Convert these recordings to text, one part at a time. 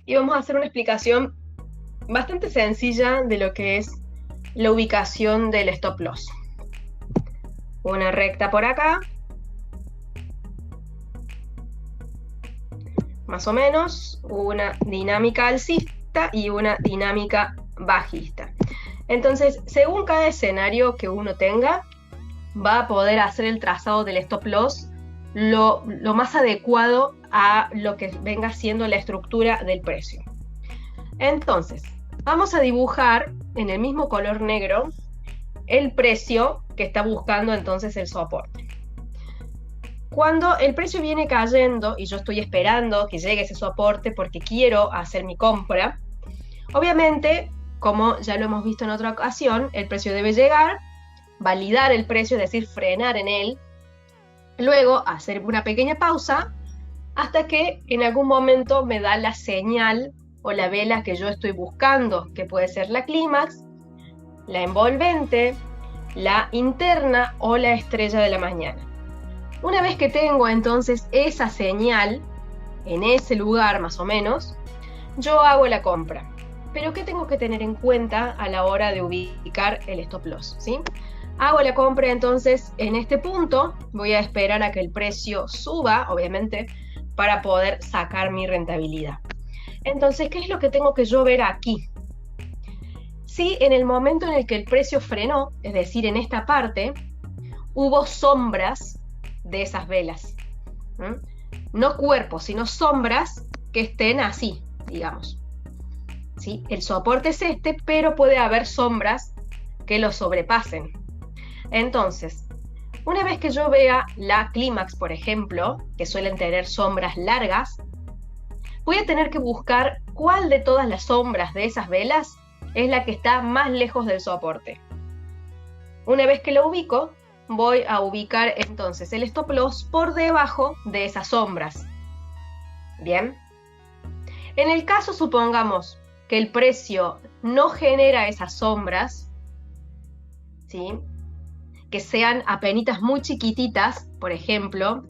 y vamos a hacer una explicación bastante sencilla de lo que es la ubicación del stop loss. Una recta por acá, más o menos, una dinámica alcista y una dinámica bajista. Entonces, según cada escenario que uno tenga, va a poder hacer el trazado del stop loss lo más adecuado a lo que venga siendo la estructura del precio. Entonces, vamos a dibujar en el mismo color negro el precio que está buscando entonces el soporte. Cuando el precio viene cayendo y yo estoy esperando que llegue ese soporte porque quiero hacer mi compra, obviamente, como ya lo hemos visto en otra ocasión, el precio debe llegar, validar el precio, es decir, frenar en él, luego hacer una pequeña pausa hasta que en algún momento me da la señal o la vela que yo estoy buscando, que puede ser la clímax, la envolvente, la interna o la estrella de la mañana. Una vez que tengo entonces esa señal en ese lugar más o menos, yo hago la compra. Pero ¿qué tengo que tener en cuenta a la hora de ubicar el stop loss? ¿Sí? Hago la compra entonces en este punto, voy a esperar a que el precio suba, obviamente, para poder sacar mi rentabilidad. Entonces, ¿qué es lo que tengo que yo ver aquí? Si en el momento en el que el precio frenó, es decir, en esta parte, hubo sombras de esas velas. No cuerpos, sino sombras que estén así, digamos. ¿Sí? El soporte es este, pero puede haber sombras que lo sobrepasen. Entonces, una vez que yo vea la clímax, por ejemplo, que suelen tener sombras largas, voy a tener que buscar cuál de todas las sombras de esas velas es la que está más lejos del soporte. Una vez que lo ubico, voy a ubicar entonces el stop loss por debajo de esas sombras. Bien. En el caso, supongamos que el precio no genera esas sombras, ¿sí? Que sean apenitas muy chiquititas, por ejemplo,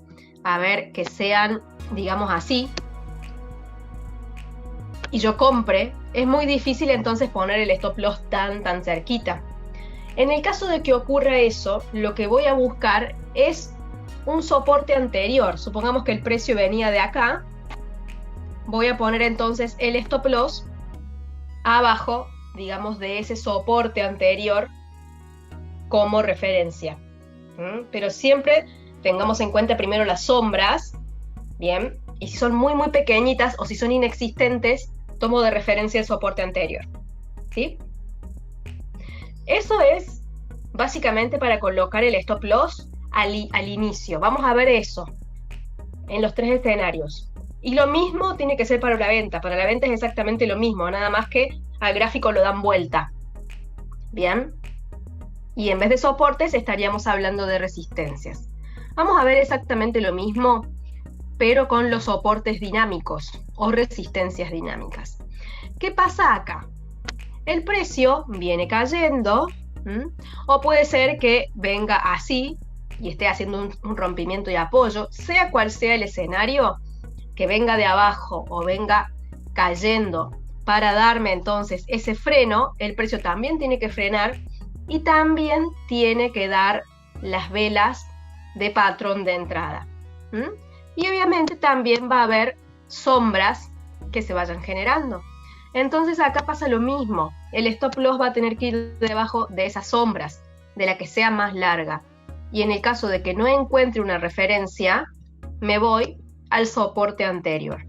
a ver, que sean, digamos así, y yo compre, es muy difícil entonces poner el stop loss tan cerquita. En el caso de que ocurra eso, lo que voy a buscar es un soporte anterior. Supongamos que el precio venía de acá, voy a poner entonces el stop loss abajo, digamos, de ese soporte anterior como referencia. Pero siempre tengamos en cuenta primero las sombras, ¿bien? Y si son muy pequeñitas o si son inexistentes, tomo de referencia el soporte anterior, ¿sí? Eso es básicamente para colocar el stop loss al inicio. Vamos a ver eso en los tres escenarios. Y lo mismo tiene que ser para la venta. Para la venta es exactamente lo mismo, nada más que al gráfico lo dan vuelta. ¿Bien? Y en vez de soportes estaríamos hablando de resistencias. Vamos a ver exactamente lo mismo, pero con los soportes dinámicos o resistencias dinámicas. ¿Qué pasa acá? El precio viene cayendo, o puede ser que venga así y esté haciendo un rompimiento y apoyo, sea cual sea el escenario, que venga de abajo o venga cayendo para darme entonces ese freno, el precio también tiene que frenar y también tiene que dar las velas de patrón de entrada. Y obviamente también va a haber sombras que se vayan generando. Entonces acá pasa lo mismo, el stop loss va a tener que ir debajo de esas sombras, de la que sea más larga. Y en el caso de que no encuentre una referencia, me voy al soporte anterior.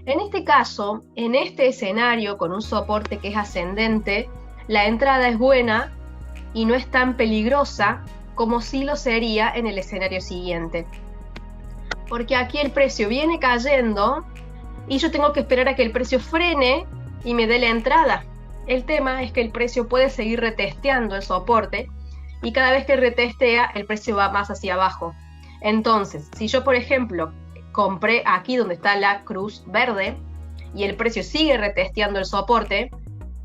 En este caso, en este escenario con un soporte que es ascendente, la entrada es buena y no es tan peligrosa como si lo sería en el escenario siguiente. Porque aquí el precio viene cayendo y yo tengo que esperar a que el precio frene y me dé la entrada. El tema es que el precio puede seguir retesteando el soporte y cada vez que retestea el precio va más hacia abajo. Entonces, si yo por ejemplo compré aquí donde está la cruz verde y el precio sigue retesteando el soporte,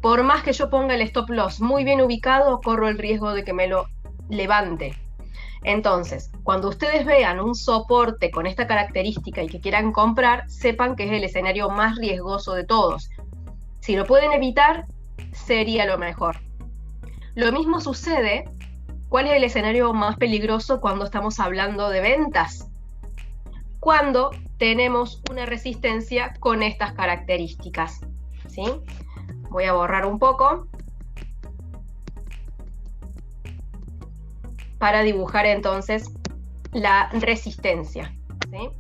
por más que yo ponga el stop loss muy bien ubicado, corro el riesgo de que me lo levante. Entonces, cuando ustedes vean un soporte con esta característica y que quieran comprar, sepan que es el escenario más riesgoso de todos. Si lo pueden evitar, sería lo mejor. Lo mismo sucede, ¿cuál es el escenario más peligroso cuando estamos hablando de ventas? Cuando tenemos una resistencia con estas características, ¿sí? Voy a borrar un poco para dibujar entonces la resistencia, ¿sí?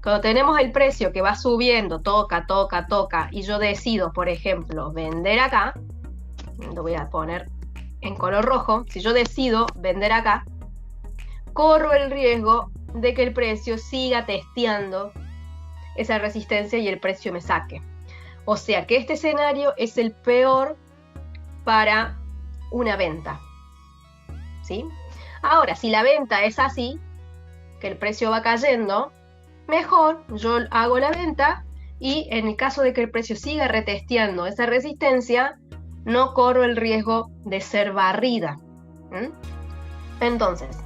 Cuando tenemos el precio que va subiendo, toca, toca, toca, y yo decido, por ejemplo, vender acá, lo voy a poner en color rojo, si yo decido vender acá, corro el riesgo de que el precio siga testeando esa resistencia y el precio me saque. O sea que este escenario es el peor para una venta, ¿sí? Ahora, si la venta es así, que el precio va cayendo, mejor yo hago la venta y en el caso de que el precio siga retesteando esa resistencia, no corro el riesgo de ser barrida. Entonces,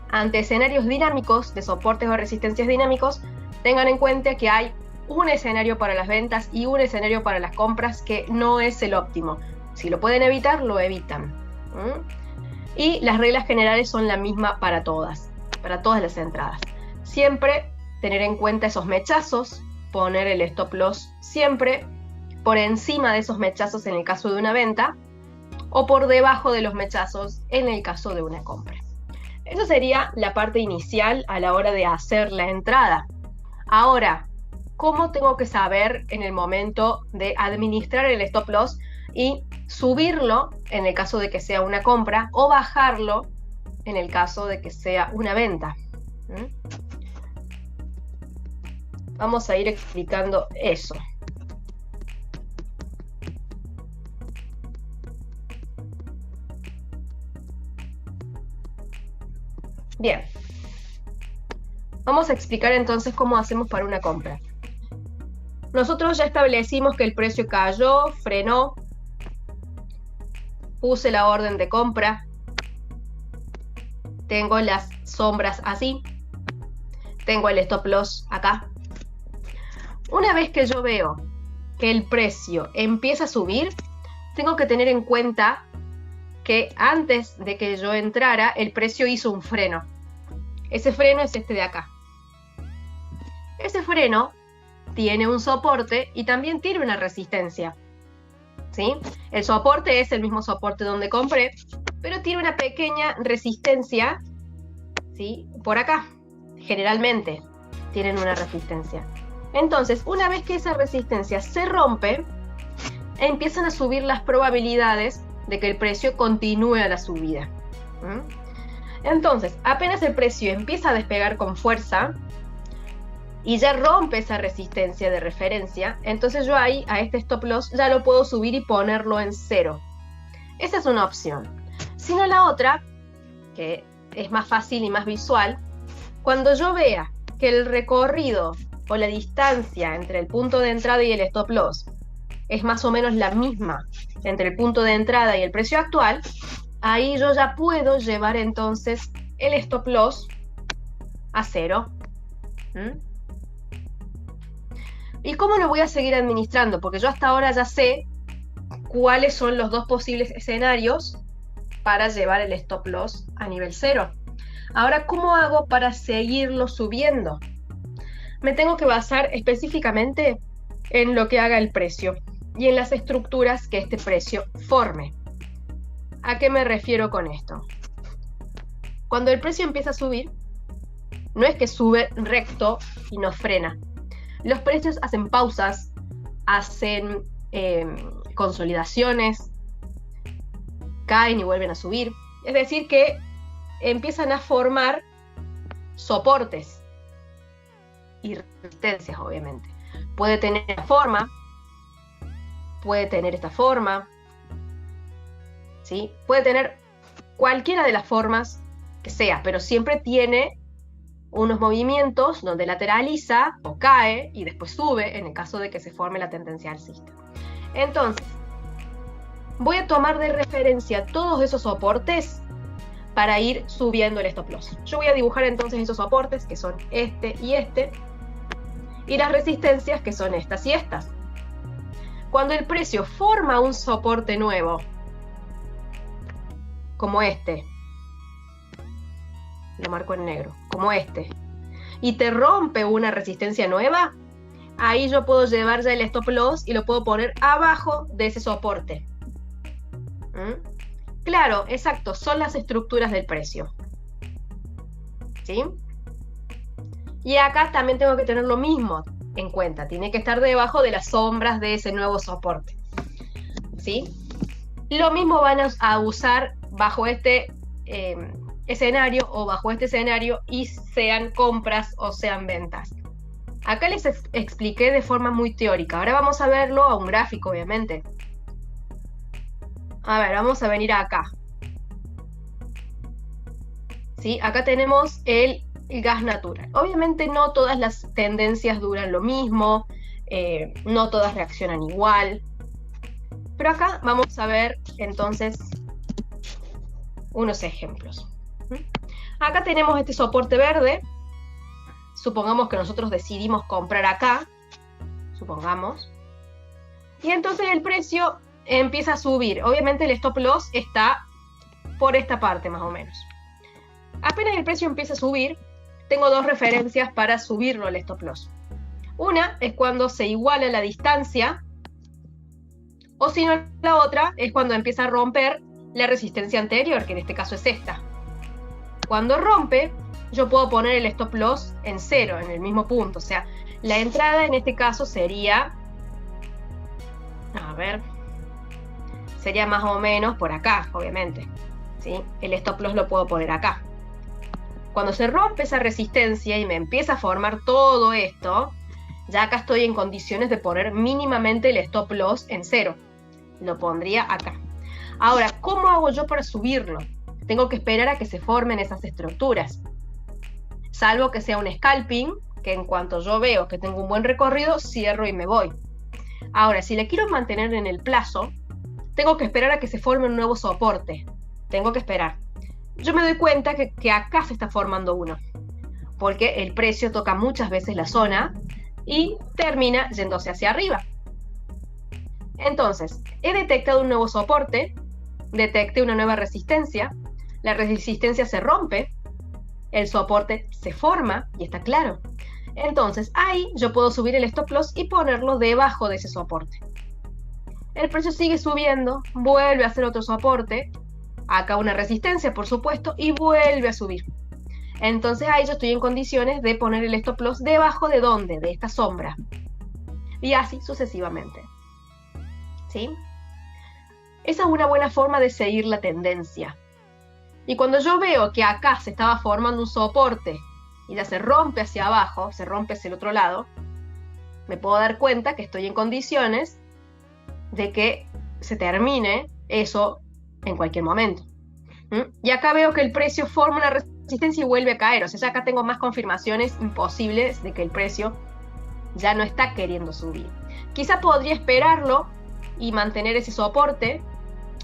ante escenarios dinámicos, de soportes o resistencias dinámicos, tengan en cuenta que hay un escenario para las ventas y un escenario para las compras que no es el óptimo. Si lo pueden evitar, lo evitan. Y las reglas generales son la misma para todas las entradas. Siempre tener en cuenta esos mechazos, poner el stop loss siempre por encima de esos mechazos en el caso de una venta o por debajo de los mechazos en el caso de una compra. Eso sería la parte inicial a la hora de hacer la entrada. Ahora, ¿cómo tengo que saber en el momento de administrar el stop loss y subirlo en el caso de que sea una compra o bajarlo en el caso de que sea una venta? Vamos a ir explicando eso. Bien, vamos a explicar entonces cómo hacemos para una compra. Nosotros ya establecimos que el precio cayó, frenó, puse la orden de compra, tengo las sombras así, tengo el stop loss acá. Una vez que yo veo que el precio empieza a subir, tengo que tener en cuenta que antes de que yo entrara, el precio hizo un freno. Ese freno es este de acá. Ese freno tiene un soporte y también tiene una resistencia, ¿sí? El soporte es el mismo soporte donde compré, pero tiene una pequeña resistencia, ¿sí? Por acá. Generalmente tienen una resistencia. Entonces, una vez que esa resistencia se rompe, empiezan a subir las probabilidades de que el precio continúe a la subida. Entonces, apenas el precio empieza a despegar con fuerza y ya rompe esa resistencia de referencia, entonces yo ahí a este stop loss ya lo puedo subir y ponerlo en 0. Esa es una opción. Si no, la otra, que es más fácil y más visual, cuando yo vea que el recorrido o la distancia entre el punto de entrada y el stop loss es más o menos la misma entre el punto de entrada y el precio actual, ahí yo ya puedo llevar entonces el stop loss a 0. ¿Y cómo lo voy a seguir administrando? Porque yo hasta ahora ya sé cuáles son los dos posibles escenarios para llevar el stop loss a nivel 0. Ahora, ¿cómo hago para seguirlo subiendo? Me tengo que basar específicamente en lo que haga el precio y en las estructuras que este precio forme. ¿A qué me refiero con esto? Cuando el precio empieza a subir, no es que sube recto y no frena. Los precios hacen pausas, hacen consolidaciones, caen y vuelven a subir. Es decir, que empiezan a formar soportes y resistencias, obviamente. Puede tener esta forma, puede tener esta forma, ¿sí? Puede tener cualquiera de las formas que sea, pero siempre tiene unos movimientos donde lateraliza o cae y después sube en el caso de que se forme la tendencia alcista. Entonces, voy a tomar de referencia todos esos soportes para ir subiendo el stop loss. Yo voy a dibujar entonces esos soportes, que son este, y las resistencias, que son estas y estas. Cuando el precio forma un soporte nuevo, como este, lo marco en negro, como este, y te rompe una resistencia nueva, ahí yo puedo llevar ya el stop loss y lo puedo poner abajo de ese soporte. Claro, exacto, son las estructuras del precio. ¿Sí? Y acá también tengo que tener lo mismo en cuenta. Tiene que estar debajo de las sombras de ese nuevo soporte. ¿Sí? Lo mismo van a usar bajo este escenario o bajo este escenario, y sean compras o sean ventas. Acá les expliqué de forma muy teórica. Ahora vamos a verlo a un gráfico, obviamente. A ver, vamos a venir acá. ¿Sí? Acá tenemos el gas natural. Obviamente no todas las tendencias duran lo mismo, no todas reaccionan igual. Pero acá vamos a ver entonces unos ejemplos. Acá tenemos este soporte verde. Supongamos que nosotros decidimos comprar acá. Supongamos. Y entonces el precio empieza a subir. Obviamente el stop loss está por esta parte más o menos. Apenas el precio empieza a subir, tengo dos referencias para subirlo al stop loss. Una es cuando se iguala la distancia, o si no, la otra es cuando empieza a romper la resistencia anterior, que en este caso es esta. Cuando rompe, yo puedo poner el stop loss en 0, en el mismo punto. O sea, la entrada en este caso sería, a ver, sería más o menos por acá, obviamente. ¿Sí? El stop loss lo puedo poner acá. Cuando se rompe esa resistencia y me empieza a formar todo esto, ya acá estoy en condiciones de poner mínimamente el stop loss en 0. Lo pondría acá. Ahora, ¿cómo hago yo para subirlo? Tengo que esperar a que se formen esas estructuras. Salvo que sea un scalping, que en cuanto yo veo que tengo un buen recorrido, cierro y me voy. Ahora, si le quiero mantener en el plazo, tengo que esperar a que se forme un nuevo soporte. Tengo que esperar. Yo me doy cuenta que acá se está formando uno, porque el precio toca muchas veces la zona y termina yéndose hacia arriba. Entonces, he detectado un nuevo soporte, detecté una nueva resistencia, la resistencia se rompe, el soporte se forma y está claro. Entonces, ahí yo puedo subir el stop loss y ponerlo debajo de ese soporte. El precio sigue subiendo, vuelve a hacer otro soporte, acá una resistencia, por supuesto, y vuelve a subir. Entonces ahí yo estoy en condiciones de poner el stop loss debajo de ¿dónde? De esta sombra. Y así sucesivamente. ¿Sí? Esa es una buena forma de seguir la tendencia. Y cuando yo veo que acá se estaba formando un soporte y ya se rompe hacia abajo, se rompe hacia el otro lado, me puedo dar cuenta que estoy en condiciones de que se termine eso en cualquier momento. Y acá veo que el precio forma una resistencia y vuelve a caer. O sea, ya acá tengo más confirmaciones imposibles de que el precio ya no está queriendo subir. Quizá podría esperarlo y mantener ese soporte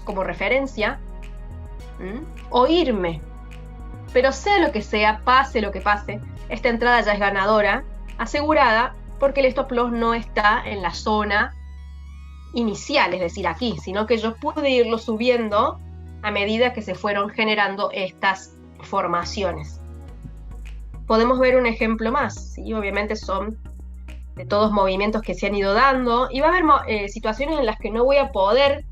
como referencia, o irme. Pero sea lo que sea, pase lo que pase, esta entrada ya es ganadora, asegurada, porque el stop loss no está en la zona inicial, es decir, aquí, sino que yo pude irlo subiendo a medida que se fueron generando estas formaciones. Podemos ver un ejemplo más, ¿sí? Obviamente son de todos movimientos que se han ido dando, y va a haber situaciones en las que no voy a poder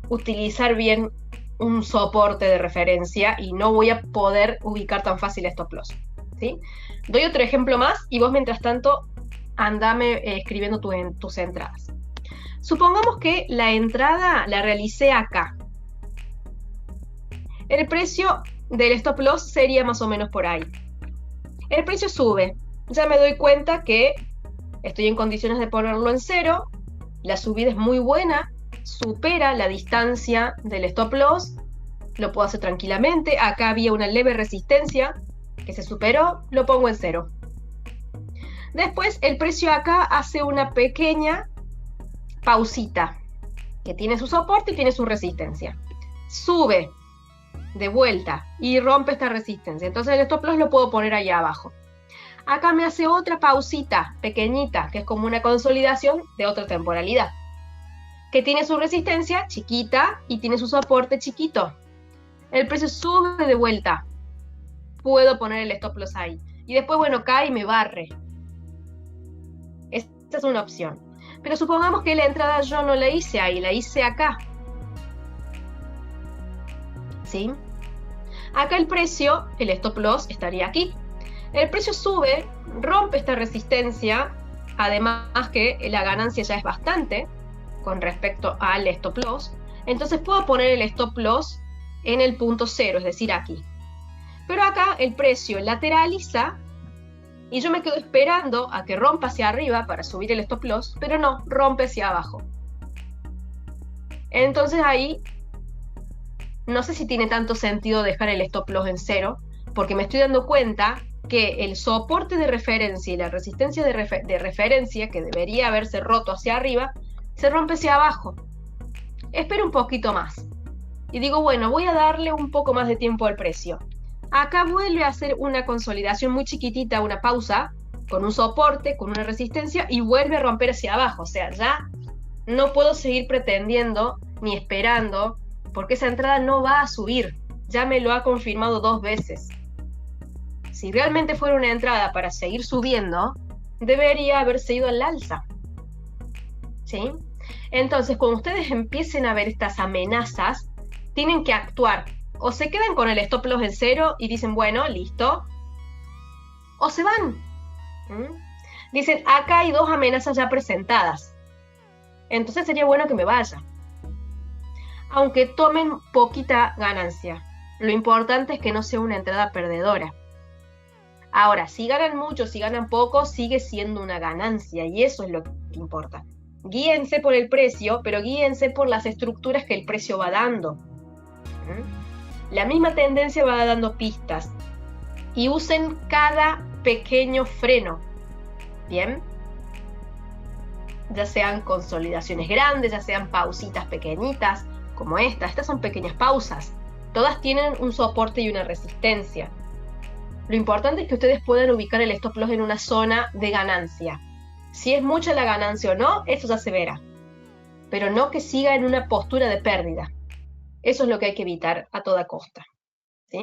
utilizar bien un soporte de referencia y no voy a poder ubicar tan fácil stop loss, ¿sí? Doy otro ejemplo más y vos mientras tanto andame escribiendo tus entradas. Supongamos que la entrada la realicé acá. El precio del stop loss sería más o menos por ahí. El precio sube. Ya me doy cuenta que estoy en condiciones de ponerlo en 0. La subida es muy buena. Supera la distancia del stop loss. Lo puedo hacer tranquilamente. Acá había una leve resistencia que se superó. Lo pongo en 0. Después el precio acá hace una pequeña pausita, que tiene su soporte y tiene su resistencia. Sube. de vuelta y rompe esta resistencia. Entonces el stop loss lo puedo poner ahí abajo. Acá me hace otra pausita pequeñita, que es como una consolidación de otra temporalidad, que tiene su resistencia chiquita y tiene su soporte chiquito. El precio sube de vuelta, puedo poner el stop loss ahí. Y después, bueno, cae y me barre. Esta es una opción. Pero supongamos que la entrada yo no la hice ahí, la hice acá. ¿Sí? Acá el precio, el stop loss estaría aquí. El precio sube, rompe esta resistencia, además que la ganancia ya es bastante con respecto al stop loss. Entonces puedo poner el stop loss en el punto cero, es decir, aquí. Pero acá el precio lateraliza y yo me quedo esperando a que rompa hacia arriba para subir el stop loss, pero no, rompe hacia abajo. Entonces ahí no sé si tiene tanto sentido dejar el stop loss en cero, porque me estoy dando cuenta que el soporte de referencia y la resistencia de referencia, que debería haberse roto hacia arriba, se rompe hacia abajo. Espero un poquito más. Y digo, bueno, voy a darle un poco más de tiempo al precio. Acá vuelve a hacer una consolidación muy chiquitita, una pausa, con un soporte, con una resistencia, y vuelve a romper hacia abajo. O sea, ya no puedo seguir pretendiendo ni esperando, porque esa entrada no va a subir. Ya me lo ha confirmado 2 veces. Si realmente fuera una entrada para seguir subiendo, debería haberse ido al alza. ¿Sí? Entonces, cuando ustedes empiecen a ver estas amenazas, tienen que actuar. O se quedan con el stop loss en cero y dicen, bueno, listo. O se van. Dicen, acá hay 2 amenazas ya presentadas. Entonces sería bueno que me vaya. Aunque tomen poquita ganancia. Lo importante es que no sea una entrada perdedora. Ahora, si ganan mucho, si ganan poco, sigue siendo una ganancia. Y eso es lo que importa. Guíense por el precio, pero guíense por las estructuras que el precio va dando. La misma tendencia va dando pistas. Y usen cada pequeño freno. ¿Bien? Ya sean consolidaciones grandes, ya sean pausitas pequeñitas, como esta. Estas son pequeñas pausas. Todas tienen un soporte y una resistencia. Lo importante es que ustedes puedan ubicar el stop loss en una zona de ganancia. Si es mucha la ganancia o no, eso ya se verá. Pero no que siga en una postura de pérdida. Eso es lo que hay que evitar a toda costa.